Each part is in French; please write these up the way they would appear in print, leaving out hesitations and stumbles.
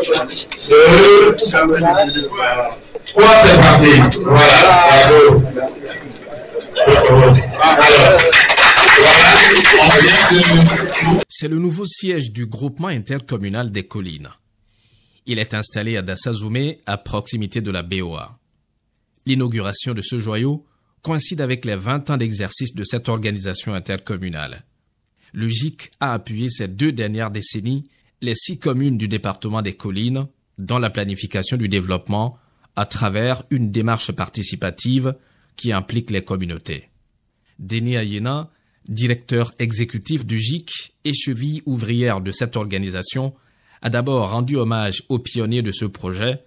2, 3, c'est parti. Voilà, bravo. C'est le nouveau siège du groupement intercommunal des collines. Il est installé à Dassazoumé, à proximité de la BOA. L'inauguration de ce joyau coïncide avec les 20 ans d'exercice de cette organisation intercommunale. Le GIC a appuyé ces 2 dernières décennies les 6 communes du département des collines dans la planification du développement à travers une démarche participative qui implique les communautés. Denis Ayena, directeur exécutif du GIC et cheville ouvrière de cette organisation, a d'abord rendu hommage aux pionniers de ce projet,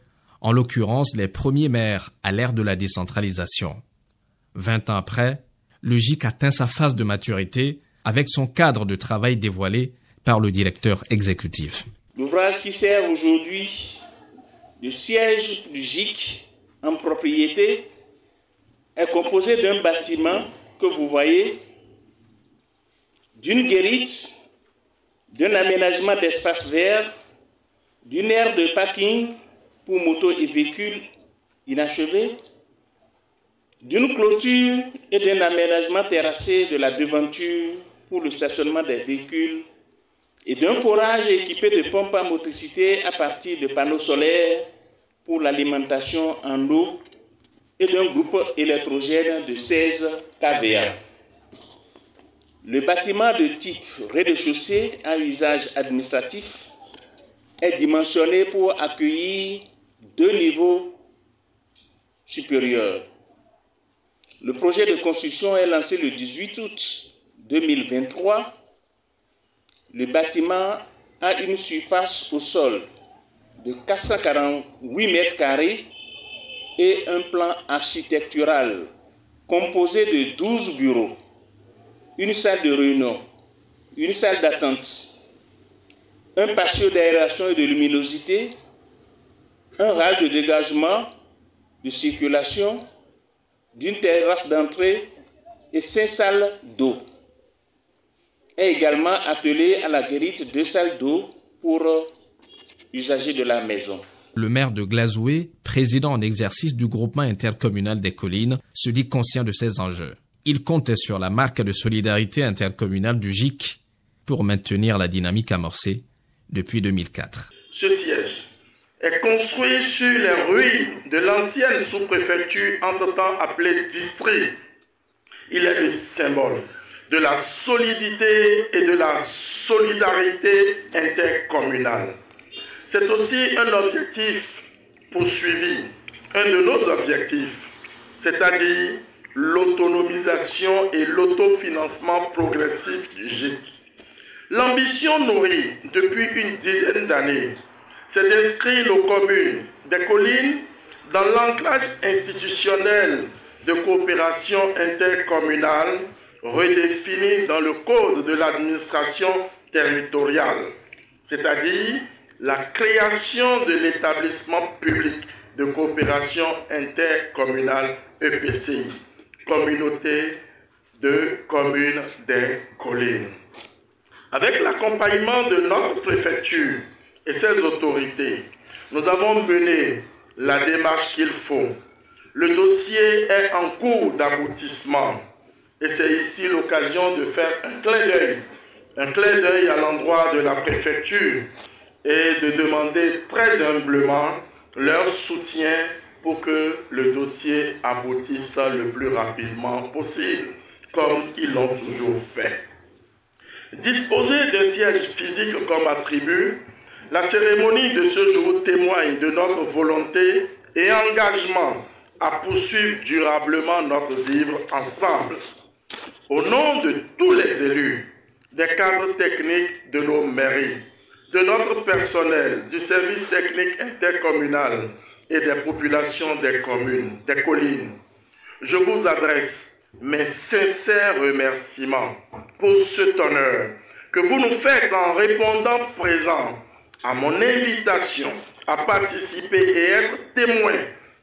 en l'occurrence les premiers maires à l'ère de la décentralisation. 20 ans après, le GIC atteint sa phase de maturité avec son cadre de travail dévoilé par le directeur exécutif. L'ouvrage qui sert aujourd'hui de siège du GIC en propriété est composé d'un bâtiment que vous voyez, d'une guérite, d'un aménagement d'espace vert, d'une aire de parking pour motos et véhicules inachevés, d'une clôture et d'un aménagement terrassé de la devanture pour le stationnement des véhicules et d'un forage équipé de pompes à motricité à partir de panneaux solaires pour l'alimentation en eau et d'un groupe électrogène de 16 kVA. Le bâtiment de type rez-de-chaussée à usage administratif est dimensionné pour accueillir 2 niveaux supérieurs. Le projet de construction est lancé le 18 août 2023. Le bâtiment a une surface au sol de 448 mètres carrés et un plan architectural composé de 12 bureaux, une salle de réunion, une salle d'attente, un patio d'aération et de luminosité, un rail de dégagement, de circulation, d'une terrasse d'entrée et 5 salles d'eau. Est également attelé à la guérite 2 salles d'eau pour usagers de la maison. Le maire de Glazoué, président en exercice du groupement intercommunal des collines, se dit conscient de ces enjeux. Il comptait sur la marque de solidarité intercommunale du GIC pour maintenir la dynamique amorcée depuis 2004. Ce siège est construit sur les ruines de l'ancienne sous-préfecture entre-temps appelée district. Il est le symbole de la solidité et de la solidarité intercommunale. C'est aussi un objectif poursuivi, un de nos objectifs, c'est-à-dire l'autonomisation et l'autofinancement progressif du GIC. L'ambition nourrie depuis une dizaine d'années, c'est d'inscrire nos communes des collines dans l'ancrage institutionnel de coopération intercommunale redéfini dans le Code de l'administration territoriale, c'est-à-dire la création de l'établissement public de coopération intercommunale EPCI, Communauté de communes des collines. Avec l'accompagnement de notre préfecture et ses autorités, nous avons mené la démarche qu'il faut. Le dossier est en cours d'aboutissement et c'est ici l'occasion de faire un clin d'œil à l'endroit de la préfecture et de demander très humblement leur soutien pour que le dossier aboutisse le plus rapidement possible, comme ils l'ont toujours fait. Disposer d'un siège physique comme attribut, la cérémonie de ce jour témoigne de notre volonté et engagement à poursuivre durablement notre vivre ensemble. Au nom de tous les élus, des cadres techniques de nos mairies, de notre personnel, du service technique intercommunal et des populations des communes, des collines, je vous adresse mes sincères remerciements pour cet honneur que vous nous faites en répondant présent à mon invitation à participer et être témoin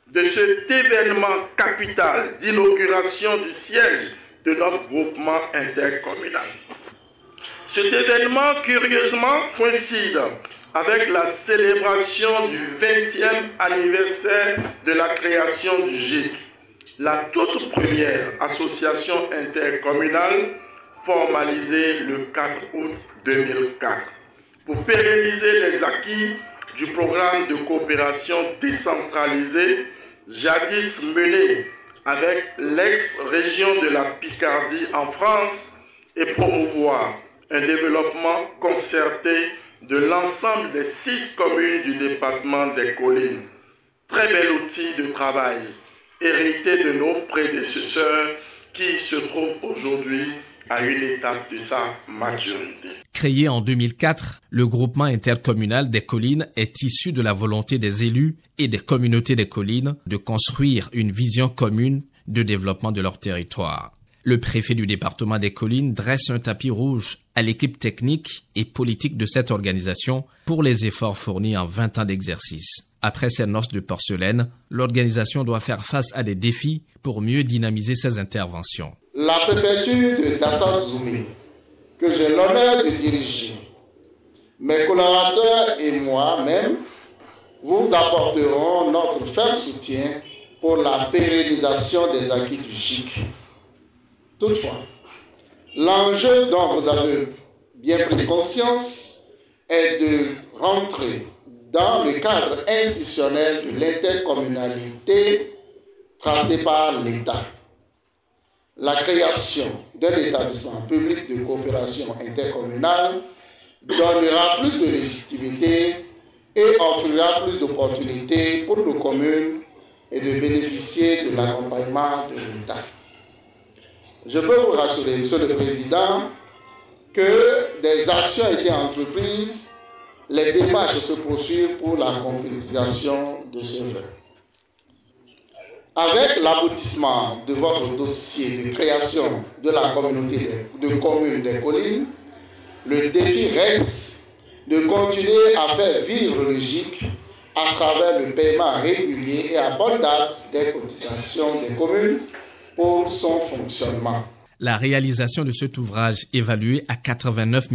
de cet événement capital d'inauguration du siège de notre groupement intercommunal. Cet événement, curieusement, coïncide avec la célébration du 20e anniversaire de la création du GIC, la toute première association intercommunale formalisée le 4 août 2004, pour pérenniser les acquis du programme de coopération décentralisée jadis mené avec l'ex-région de la Picardie en France et promouvoir un développement concerté de l'ensemble des 6 communes du département des Collines. Très bel outil de travail, hérité de nos prédécesseurs qui se trouve aujourd'hui à une étape de sa maturité. Créé en 2004, le groupement intercommunal des collines est issu de la volonté des élus et des communautés des collines de construire une vision commune de développement de leur territoire. Le préfet du département des collines dresse un tapis rouge à l'équipe technique et politique de cette organisation pour les efforts fournis en 20 ans d'exercice. Après ces noces de porcelaine, l'organisation doit faire face à des défis pour mieux dynamiser ses interventions. La préfecture de Dassa-Djoumé, que j'ai l'honneur de diriger, mes collaborateurs et moi-même vous apporterons notre ferme soutien pour la pérennisation des acquis du GIC. Toutefois, l'enjeu dont vous avez bien pris conscience est de rentrer dans le cadre institutionnel de l'intercommunalité tracé par l'État. La création d'un établissement public de coopération intercommunale donnera plus de légitimité et offrira plus d'opportunités pour nos communes et de bénéficier de l'accompagnement de l'État. Je peux vous rassurer, Monsieur le Président, que des actions ont été entreprises, les démarches se poursuivent pour la concrétisation de ce vœu. Avec l'aboutissement de votre dossier de création de la communauté de communes des collines, le défi reste de continuer à faire vivre le GIC à travers le paiement régulier et à bonne date des cotisations des communes pour son fonctionnement. La réalisation de cet ouvrage, évalué à 89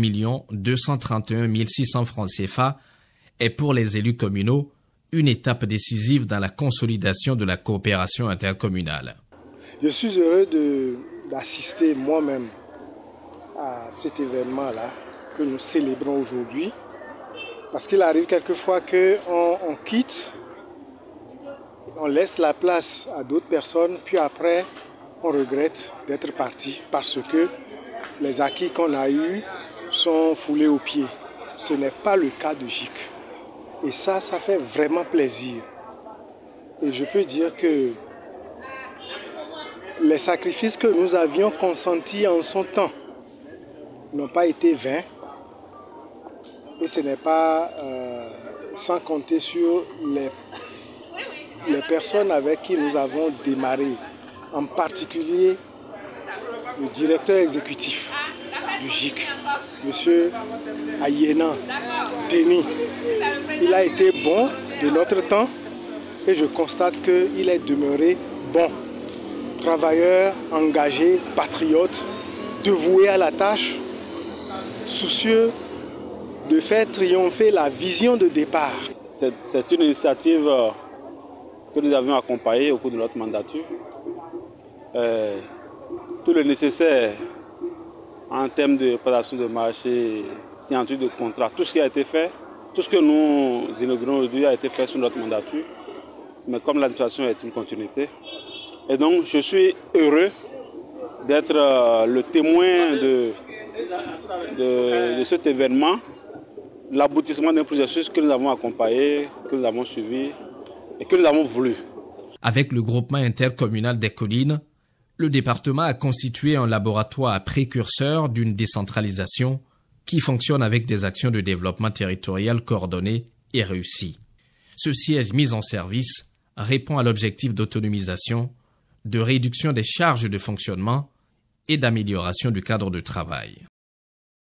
231 600 francs CFA, est pour les élus communaux une étape décisive dans la consolidation de la coopération intercommunale. Je suis heureux d'assister moi-même à cet événement-là que nous célébrons aujourd'hui, parce qu'il arrive quelquefois qu'on quitte, on laisse la place à d'autres personnes, puis après, on regrette d'être parti parce que les acquis qu'on a eus sont foulés aux pieds. Ce n'est pas le cas de GIC. Et ça fait vraiment plaisir. Et je peux dire que les sacrifices que nous avions consentis en son temps n'ont pas été vains. Et ce n'est pas sans compter sur les personnes avec qui nous avons démarré. En particulier le directeur exécutif du GIC, M. Ayena Denis. Il a été bon de notre temps et je constate qu'il est demeuré bon. Travailleur, engagé, patriote, dévoué à la tâche, soucieux de faire triompher la vision de départ. C'est une initiative que nous avions accompagnée au cours de notre mandature. Tout le nécessaire en termes de préparation de marché, signature de contrat, tout ce qui a été fait, tout ce que nous inaugurons aujourd'hui a été fait sous notre mandature. Mais comme l'administration est une continuité, et donc je suis heureux d'être le témoin de cet événement, l'aboutissement d'un processus que nous avons accompagné, que nous avons suivi et que nous avons voulu. Avec le groupement intercommunal des collines, le département a constitué un laboratoire précurseur d'une décentralisation qui fonctionne avec des actions de développement territorial coordonnées et réussies. Ce siège mis en service répond à l'objectif d'autonomisation, de réduction des charges de fonctionnement et d'amélioration du cadre de travail.